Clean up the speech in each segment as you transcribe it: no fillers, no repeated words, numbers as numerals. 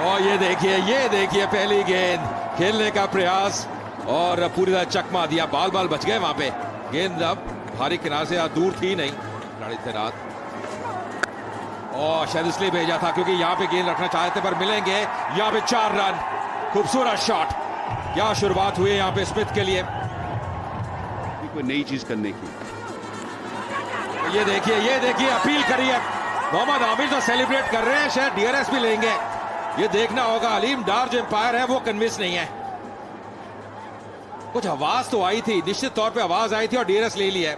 और ये देखिए पहली गेंद खेलने का प्रयास और पूरी तरह चकमा दिया, बाल बच गए वहां पे। गेंद अब भारी किनारे से दूर थी नहीं, खिलाड़ी तैनात और शायद इसलिए भेजा था क्योंकि यहाँ पे गेंद रखना चाहते पर मिलेंगे। यहाँ पे 4 रन, खूबसूरत शॉट। क्या शुरुआत हुई यहाँ पे स्मिथ के लिए, कोई नई चीज करने की। ये देखिए अपील करी है मोहम्मद आमिर, तो सेलिब्रेट कर रहे हैं, शायद डीआरएस भी लेंगे। ये देखना होगा, अलीम डार जो एम्पायर है वो कन्विंस नहीं है। कुछ आवाज तो आई थी, निश्चित तौर पे आवाज आई थी और डीआरएस ले लिया है।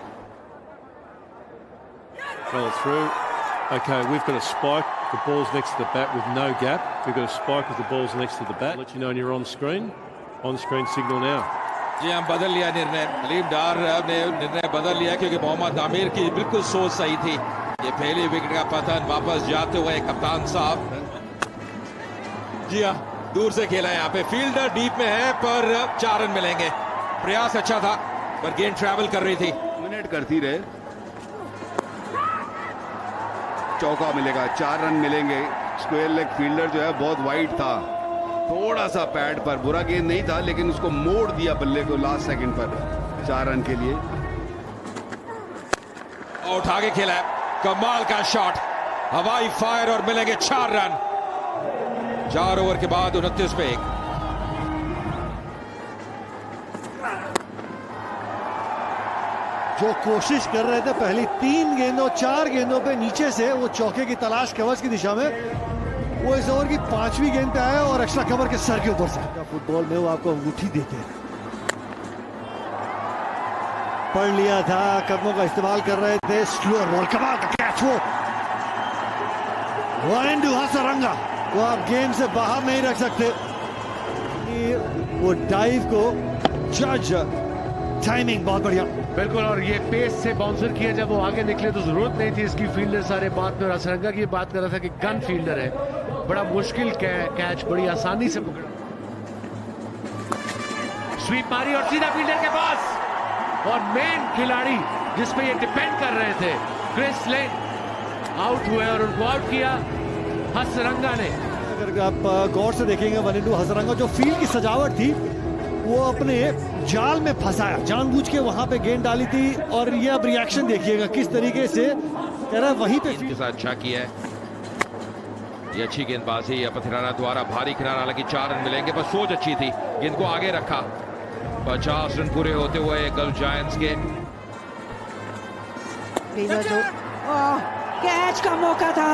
Okay, we've got a spike. The ball's next to the bat with no gap. We've got a spike with the ball's next to the bat. Let you know when you're on screen. On screen signal now. जी हम बदल लिया निर्णय, अलीम डार ने निर्णय बदल लिया क्योंकि मोहम्मद आमिर की बिल्कुल सोच सही थी। ये पहली विकेट का पतन, वापस जाते हुए कप्तान साहब। जी हाँ, दूर से खेला यहाँ पे, फील्डर डीप में है पर 4 रन मिलेंगे। प्रयास अच्छा था पर गेंद ट्रैवल कर रही थी। मिनट करती रहे, चौका मिलेगा, 4 रन मिलेंगे। स्क्वायर लेग फील्डर जो है बहुत वाइड था, थोड़ा सा पैड पर, बुरा गेंद नहीं था लेकिन उसको मोड़ दिया बल्ले को लास्ट सेकंड पर 4 रन के लिए। और उठा के खेला है, कमाल का शॉट, हवाई फायर और मिलेंगे 4 रन। 4 ओवर के बाद 29 पे 1। जो कोशिश कर रहे थे पहली 3 गेंदों 4 गेंदों पे नीचे से वो चौके की तलाश कवर्स की दिशा में, वो इस ओवर की 5वीं गेंद पे आया और एक्स्ट्रा कवर के सर के ऊपर से। फुटबॉल में वो आपको अंगूठी देते हैं, पढ़ लिया था, कदमों का इस्तेमाल कर रहे थे। स्लोअर बॉल, कमाल का कैच, वो वनिंदु हसरंगा वो आप गेम से बाहर नहीं रख सकते। वो डाइव को जज, टाइमिंग बहुत बढ़िया, बिल्कुल। और ये पेस से बाउंसर किया, जब वो आगे निकले तो जरूरत नहीं थी इसकी। फील्डर सारे बात में, हसरंगा की बात कर रहा था कि गन फील्डर है, बड़ा मुश्किल कैच बड़ी आसानी से पकड़ा। स्वीप मारी और सीधा फील्डर के पास, और मेन खिलाड़ी जिस पे ये डिपेंड कर रहे थे क्रिस लेन आउट हुए और उनको आउट किया हसरंगा ने। अगर आप गौर से देखेंगे वनिंदु हसरंगा जो फील्ड की सजावट थी वो अपने जाल में फंसाया, जानबूझ के वहां पे गेंद डाली थी। और ये अब रिएक्शन देखिएगा किस तरीके से कह रहा है, वहीं पे के साथ अच्छा किया है। ये अच्छी गेंदबाजी पथिराना द्वारा, भारी किनारा, हालांकि 4 रन मिलेंगे पर सोच अच्छी थी, गेंद को आगे रखा। 50 रन पूरे होते हुए गल्फ जायंट्स के। जो कैच का मौका था,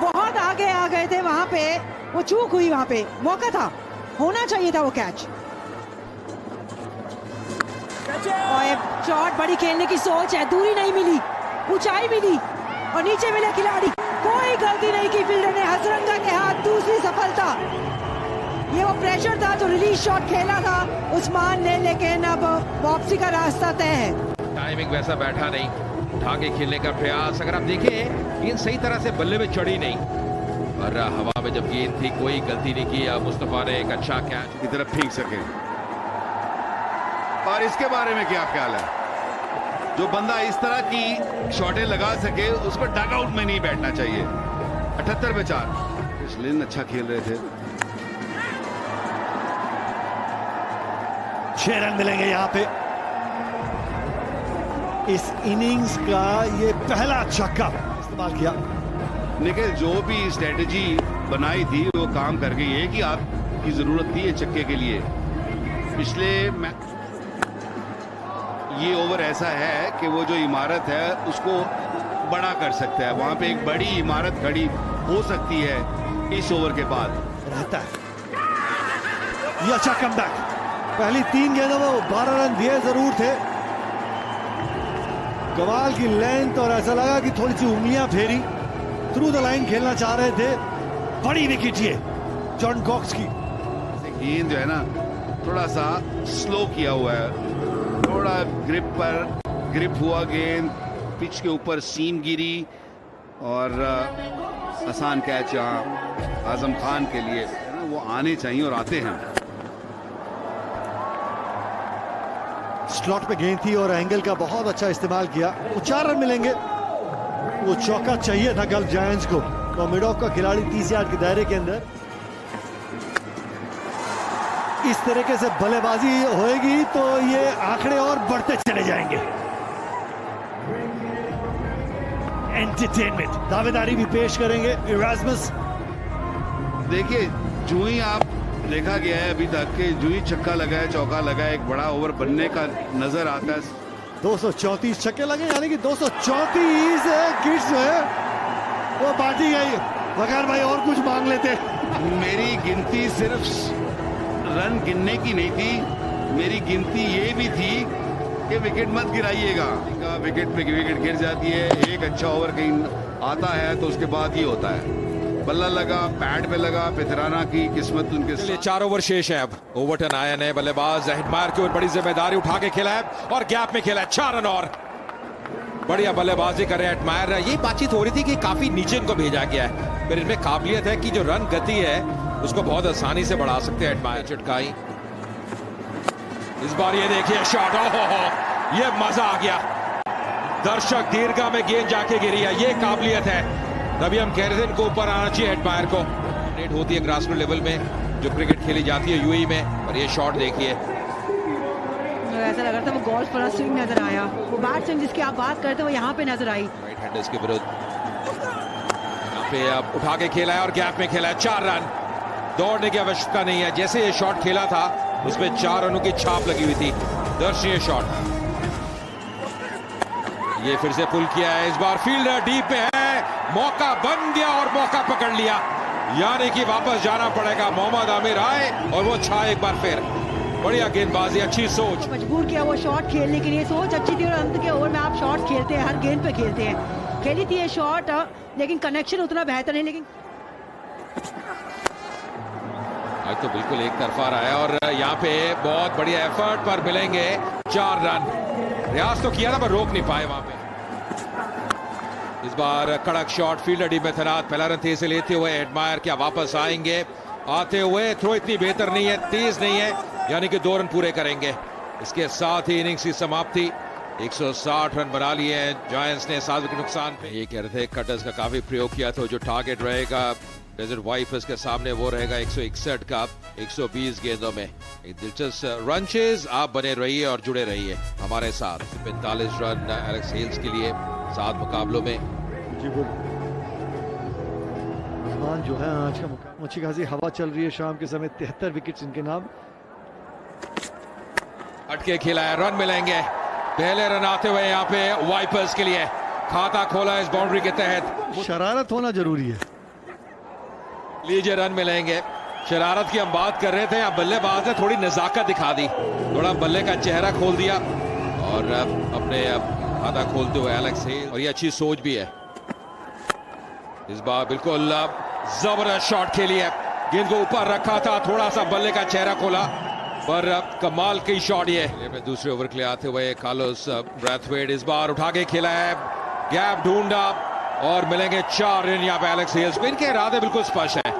बहुत आगे आ गए थे वहां पे, वो चूक हुई, वहां पे मौका था, होना चाहिए था वो कैच। और शॉट, बड़ी खेलने की सोच है, दूरी नहीं मिली, ऊंचाई मिली और नीचे मिले खिलाड़ी, कोई गलती नहीं की फील्डर ने। हसरंगा के हाथ दूसरी सफलता, ये वो प्रेशर था जो रिलीज शॉट खेला था उस्मान ने, लेकिन अब वापसी का रास्ता तय है। टाइमिंग वैसा बैठा नहीं, उठा के खेलने का प्रयास, अगर आप देखें गेंद सही तरह से बल्ले में चढ़ी नहीं और हवा में जब गेंद थी, कोई गलती नहीं की। मुस्तफा ने एक अच्छा कैच की तरफ फेंक सके। और इसके बारे में क्या ख्याल है, जो बंदा इस तरह की शॉटें लगा सके उसको डग आउट में नहीं बैठना चाहिए। 78 पे 4। क्रिस लेन अच्छा खेल रहे थे। 6 रन मिलेंगे यहाँ पे। इस इनिंग्स का ये पहला छक्का इस्तेमाल किया। निखिल, जो भी स्ट्रेटेजी बनाई थी वो काम कर गई है कि आपकी जरूरत थी ये छक्के के लिए। पिछले ये ओवर ऐसा है कि वो जो इमारत है उसको बड़ा कर सकता है, वहां पे एक बड़ी इमारत खड़ी हो सकती है इस ओवर के बाद। रहता है ये अच्छा कमबैक। पहली 3 गेंदों में वो 12 रन दिए जरूर थे, कमाल की लेंथ, और ऐसा लगा कि थोड़ी सी उंगलियां फेरी, थ्रू द लाइन खेलना चाह रहे थे। बड़ी विकेट ये जॉन कॉक्स की। गेंद जो है ना थोड़ा सा स्लो किया हुआ है, थोड़ा ग्रिप हुआ गेंद, पिच के ऊपर सीम गिरी और आसान कैच यहाँ आजम खान के लिए। वो आने चाहिए और आते हैं। स्लॉट पे गेंद थी और एंगल का बहुत अच्छा इस्तेमाल किया। वो 4 रन मिलेंगे। वो चौका चाहिए था गल्फ जायंट्स को। तो मिडॉफ का खिलाड़ी 30 यार्ड के दायरे के अंदर इस तरीके से बल्लेबाजी होएगी तो ये आंकड़े और बढ़ते चले जाएंगे। एंटरटेनमेंट दावेदारी भी पेश करेंगे इरास्मस। देखिए जो ही आप देखा गया है अभी तक कि जो ही छक्का लगा है, चौका लगा है, एक बड़ा ओवर बनने का नजर आता है। 234 छक्के लगे, यानी कि 234 किट्स जो है वो बांटी गई। वकार भाई और कुछ मांग लेते। मेरी गिनती सिर्फ रन गिनने की नहीं थी, मेरी गिनती ये भी थी कि विकेट मत गिराइएगा। विकेट पे विकेट गिर जाती है, एक अच्छा ओवर कहीं आता है तो उसके बाद ही होता है। बल्ला लगा, पैड पे लगा, पिथराना की किस्मत उनके चलिए 4 ओवर शेष है। अब ओवरटन आया नए बल्लेबाज हेडमायर की ओर बड़ी जिम्मेदारी उठा के खेला है और गैप में खेला है। 4 रन और बढ़िया बल्लेबाजी कर रहे हैं हेडमायर। ये बातचीत हो रही थी कि काफी नीचे इनको भेजा गया है, फिर इनमें काबिलियत है कि जो रन गति है उसको बहुत आसानी से बढ़ा सकते हैं हेडमायर। चटकाई इस बार ये देखिए शॉट, ओहो ये मजा आ गया। दर्शक दीर्घा में गेंद जाके गिरी है, ये काबिलियत है। तभी हम कह रहे थे इनको ऊपर आना चाहिए हेडमायर को। रेट होती है ग्रासरूट लेवल में जो क्रिकेट खेली जाती है यूएई में, और ये शॉट देखिए ऐसा लग रहा था वो गोल्फ वाला स्विंग नजर आया। वो बैट स्विंग जिसकी आप बात करते हो वो यहाँ पे नजर आई। राइट हैंडर्स के विरुद्ध यहाँ पे अब उठा के खेला है और गैप में खेला है। 4 रन, दौड़ने की आवश्यकता नहीं है। जैसे ये शॉट खेला था उसमें 4 रनों की छाप लगी हुई थी। दर्शनीय शॉट, ये फिर से पुल किया है। इस बार फील्डर डीप पे है, मौका बन गया और मौका पकड़ लिया, यानी कि वापस जाना पड़ेगा। मोहम्मद आमिर आए और वो छाए एक बार फिर। बढ़िया गेंदबाजी, अच्छी सोच। मजबूर किया वो शॉट खेलने के लिए, सोच अच्छी थी और अंत के ओवर में आप शॉट खेलते हैं, हर गेंद पे खेलते हैं। खेली थी ये शॉट लेकिन कनेक्शन उतना बेहतर नहीं। लेकिन आज तो बिल्कुल एक तरफा रहा है और यहाँ पे बहुत बढ़िया एफर्ट पर मिलेंगे 4 रन। प्रयास तो किया था पर रोक नहीं पाए वहां पे। इस बार कड़क शॉट, फील्डर डी में तैनात, पहला रन तेज से लेते हुए हेडमायर क्या वापस आएंगे। आते हुए थ्रो इतनी बेहतर नहीं है, तेज नहीं है, यानी कि 2 रन पूरे करेंगे। इसके साथ ही इनिंग्स की समाप्ति। 160 रन बना लिए हैं जायंट्स ने 7 विकेट नुकसान पे। ये कह रहे थे कटर्स का काफी प्रयोग किया था, जो टारगेट रहेगा डेजर्ट वाइपर्स के सामने वो रहेगा 161 का 120 गेंदों में। एक दिलचस्प रन चेज। आप बने रहिए और जुड़े रहिए हमारे साथ। 45 रन एलेक्स हेल्स के लिए 7 मुकाबलों में। जी बोल आसमान जो है आज का मुकाबला, अच्छी खासी हवा चल रही है शाम के समय। 73 विकेट्स इनके नाम। अटके खेला है, रन मिलेंगे। पहले रन आते हुए यहाँ पे वाइपर्स के लिए खाता खोला इस बाउंड्री के तहत। शरारत होना जरूरी है। लीजिए रन मिलेंगे। शरारत की हम बात कर रहे थे, यहाँ बल्लेबाज ने थोड़ी नजाकत दिखा दी, थोड़ा बल्ले का चेहरा खोल दिया और अपने खाता खोलते हुए एलेक्स हेल्स। और ये अच्छी सोच भी है। इस बार बिल्कुल जबरदस्त शॉट खेली है, गेंद को ऊपर रखा था, थोड़ा सा बल्ले का चेहरा खोला, पर कमाल की शॉट ये। दूसरे ओवर के लिए आते हुए कार्लोस ब्रैथवेट इस बार उठा के खेला है, गैप ढूंढा और मिलेंगे 4 रन यहाँ पे एलेक्स हेल्स को। इनके इरादे बिल्कुल स्पष्ट हैं,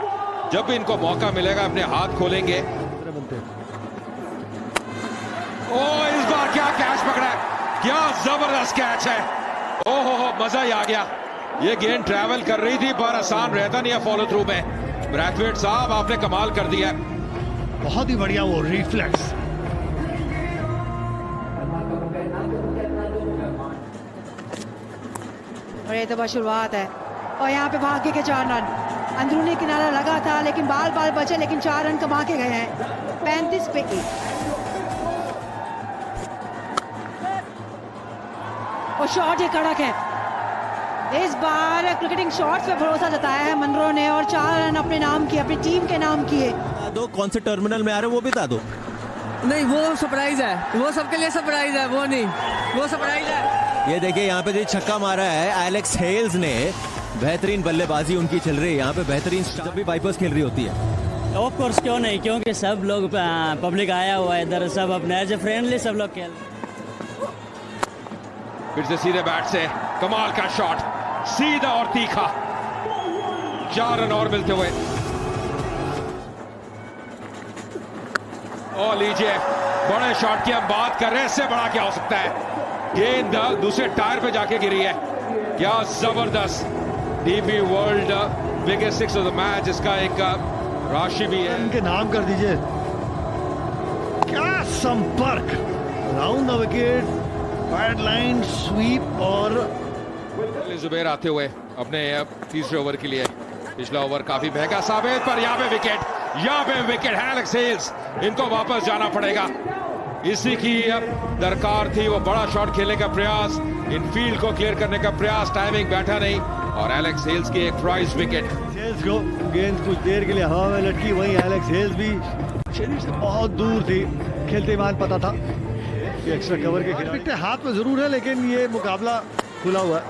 जब भी इनको मौका मिलेगा अपने हाथ खोलेंगे। ओ इस बार क्या कैच पकड़ा है, क्या जबरदस्त कैच है। ओहो मजा ही आ गया। ये गेंद ट्रैवल कर रही थी पर आसान रहता नहीं है फॉलो थ्रू में। ब्रैथवेट साहब आपने कमाल कर दिया, बहुत ही बढ़िया वो रिफ्लेक्स। और ये तो बस शुरुआत है। और यहाँ पे भाग्य के 4 रन, अंदरूनी किनारा लगा था लेकिन बाल बाल बचे, लेकिन 4 रन कमा के गए हैं। 35 पे 1। और शॉट ये कड़क है। इस बार क्रिकेटिंग शॉट्स पे भरोसा जताया है मनरो ने और 4 रन अपने नाम किए, अपनी टीम के नाम किए। दो कौन से टर्मिनल में आ रहे हो वो बता दो। नहीं वो सरप्राइज है, वो सबके लिए सरप्राइज है, वो नहीं, वो सरप्राइज है। ये देखिए यहाँ पे जो छक्का मारा है एलेक्स हेल्स ने, बेहतरीन बल्लेबाजी उनकी चल रही है यहाँ पे, बेहतरीन जब भी वाइपर्स खेल रही होती है। ऑफ कोर्स क्यों नहीं, क्योंकि सब लोग पब्लिक आया हुआ है इधर, सब अपने एज ए फ्रेंडली सब लोग खेल। फिर से सीधे बैट से कमाल का शॉट, सीधा और तीखा। 4 रन और मिलते हुए। और लीजिए बड़े शॉट की हम बात कर रहे हैं, इससे बड़ा क्या हो सकता है। गेंद दूसरे टायर पे जाके गिरी है, क्या जबरदस्त। DP world biggest 6 of the match, इसका एक राशि भी है। इनके नाम कर दीजिए। क्या संपर्क, round the wicket, bad line sweep और जुबैर आते हुए अपने तीसरे ओवर के लिए। पिछला ओवर काफी महंगा साबित, पर यहाँ पे विकेट है एलेक्स हेल्स। इनको वापस जाना पड़ेगा, इसी की दरकार थी। वो बड़ा शॉट खेलने का प्रयास, इनफील्ड को क्लियर करने का प्रयास, टाइमिंग बैठा नहीं, और एलेक्स हेल्स की एक प्राइज विकेट। हेल्स को गेंद कुछ देर के लिए हवा में लटकी, वहीं एलेक्स हेल्स भी शरीर से बहुत दूर थी। खेलते मान पता था कि एक्स्ट्रा कवर के खिलाफ विकेट हाथ में जरूर है, लेकिन ये मुकाबला खुला हुआ है,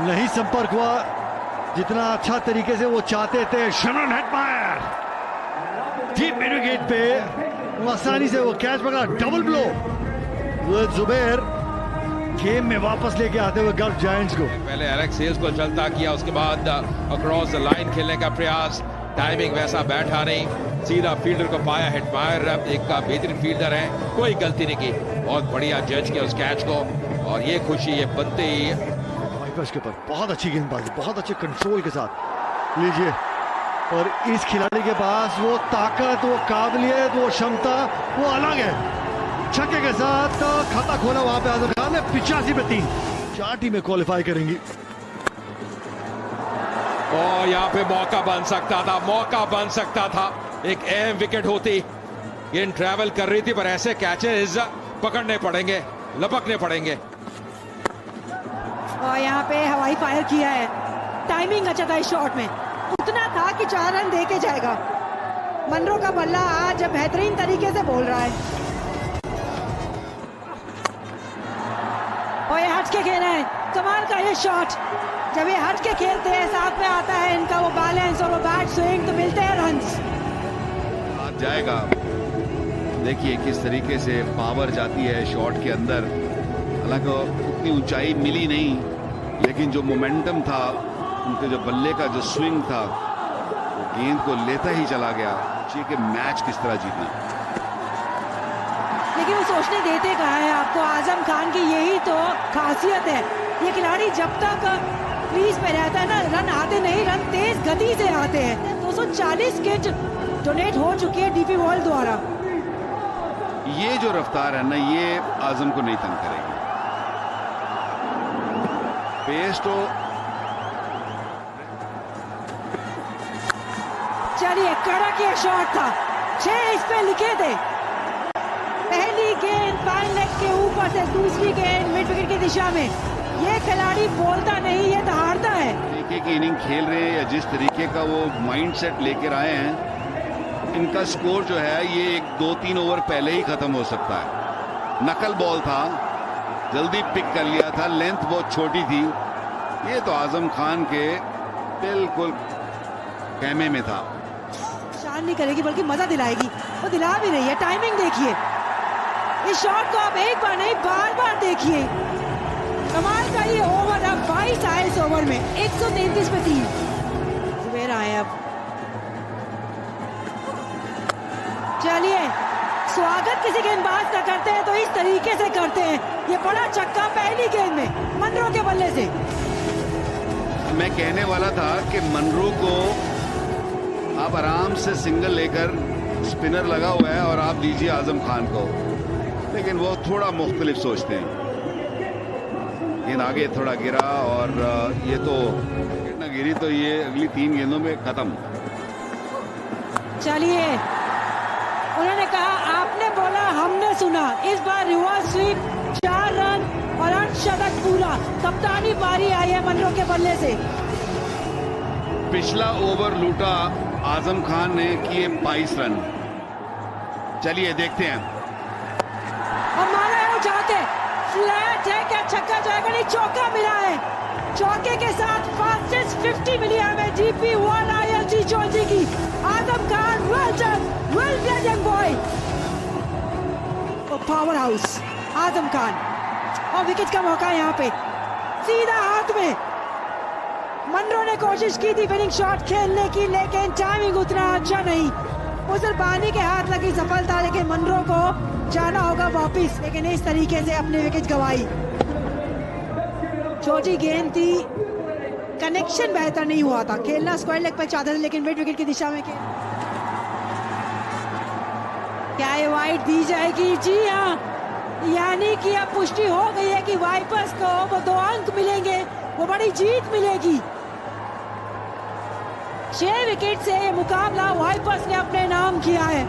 नहीं संपर्क हुआ जितना अच्छा तरीके से वो चाहते थे। Shanan Hetmyer deep mid wicket पे वो आसानी से वो कैच पकड़ा, डबल ब्लो। जुबैर गेम में वापस लेके आते हुए गल्फ जायंट्स को। पहले एलेक्स हेल्स को चलता किया, उसके बाद अक्रॉस द लाइन खेलने का प्रयास, टाइमिंग वैसा बैठा नहीं, सीधा फील्डर को पाया। हेटमायर एक बेहतरीन फील्डर है, कोई गलती नहीं की, बहुत बढ़िया जज किया उस कैच को, और ये खुशी ये बनते ही वाइपर्स के ऊपर बहुत अच्छी गेंदबाजी, बहुत अच्छे कंट्रोल के साथ लीजिए। और इस खिलाड़ी के पास वो ताकत, वो काबिलियत, वो क्षमता, वो अलग है। छक्के के साथ खाता खोला वहां पे आजम खान ने। 85 पे 3, 4 टीमें क्वालिफाई करेंगी। और यहाँ पे मौका बन सकता था, एक अहम विकेट होती। गेंद ट्रैवल कर रही थी, पर ऐसे कैचेस पकड़ने पड़ेंगे, लपकने पड़ेंगे। और यहाँ पे हवाई फायर किया है, टाइमिंग अच्छा था इस शॉट में, उतना था कि 4 रन दे के जाएगा। मनरो का बल्ला आज बेहतरीन तरीके से बोल रहा है, और ये हट के खेल रहे हैं। कमाल का ये शॉट, जब ये हट के खेलते हैं साथ में आता है इनका वो बैलेंस और वो बैट स्विंग, तो मिलते हैं रन्स। आज जाएगा, देखिए किस तरीके से पावर जाती है शॉट के अंदर। हालांकि उतनी ऊंचाई मिली नहीं, लेकिन जो मोमेंटम था, उनके जो बल्ले का जो स्विंग था, गेंद को लेता ही चला गया। कि मैच किस तरह जीतना, लेकिन वो सोचने देते कहाँ है आपको। आजम खान की यही तो खासियत है, ये खिलाड़ी जब तक क्रीज पे रहता है ना, रन आते नहीं, रन तेज गति से आते हैं। 240 किट डोनेट हो चुकी है डीपी वर्ल्ड द्वारा। ये जो रफ्तार है ना, ये आजम को नहीं तंग करेगी। पेस तो चलिए, कड़क ये शॉट था, 6 इस पे लिखे थे। पहली गेंद फाइन लेग के ऊपर से, दूसरी गेंद मिड विकेट की दिशा में। ये खिलाड़ी बोलता नहीं, ये दहाड़ता है। तरीके की इनिंग खेल रहे हैं, या जिस तरीके का वो माइंडसेट लेकर आए हैं, इनका स्कोर जो है ये 1-2-3 ओवर पहले ही खत्म हो सकता है। नकल बॉल था, जल्दी पिक कर लिया था, लेंथ बहुत छोटी थी। ये तो आजम खान के बिल्कुल कहमे में था। शान नहीं करेगी बल्कि मजा दिलाएगी, वो दिला भी रही है। टाइमिंग देखिए, इस शॉट को आप एक बार नहीं बार बार देखिए। कमाल का ये ओवर, अब 22 आए इस ओवर में, 133 पे 3। जुबैर आए अब। चलिए, स्वागत किसी गेंदबाज का करते हैं तो इस तरीके से करते हैं। ये बड़ा छक्का पहली गेंद में मनरो के बल्ले से। मैं कहने वाला था कि मनरो को आप आराम से सिंगल लेकर, स्पिनर लगा हुआ है, और आप दीजिए आजम खान को, लेकिन वो थोड़ा मुख्तलिफ सोचते हैं। गेंद आगे थोड़ा गिरा, और ये तो गिरना गिरी तो ये अगली 3 गेंदों में खत्म। चलिए, उन्होंने कहा आपने बोला हमने सुना। इस बार रिवर्स स्वीप, 4 रन और अर्धशतक पूरा। कप्तानी पारी आई है मनरो के बल्ले से। पिछला ओवर लूटा आजम खान ने, किए 22 रन। चलिए देखते हैं। और मारा है उठाते, फ्लैट है, क्या छक्का जाएगा? नहीं, चौका मिला है। चौके के साथ फास्टेस्ट 50 मिली हमें जीपी वर्ल्ड ILT चौथी की। Azam Khan, well done, well played young boy. Power house Azam Khan, और विकेट का मौका यहाँ पे, सीधा हाथ में। मनरो ने कोशिश की थी विनिंग शॉट खेलने की, लेकिन टाइमिंग उतना अच्छा नहीं। उजरबानी के हाथ लगी सफलता, लेकिन मनरो को जाना होगा वापिस, लेकिन इस तरीके से अपने विकेट गंवाई। छोटी गेंद थी, कनेक्शन बेहतर नहीं हुआ था। खेलना स्क्वायर लेग पर चाहते थे, लेकिन मिड विकेट की दिशा में क्या ये वाइड दी जाएगी? जी हाँ, यानी कि अब पुष्टि हो गई है कि वाइपर्स को वो 2 अंक मिलेंगे, वो बड़ी जीत मिलेगी। 6 विकेट से ये मुकाबला वाइपर्स ने अपने नाम किया है।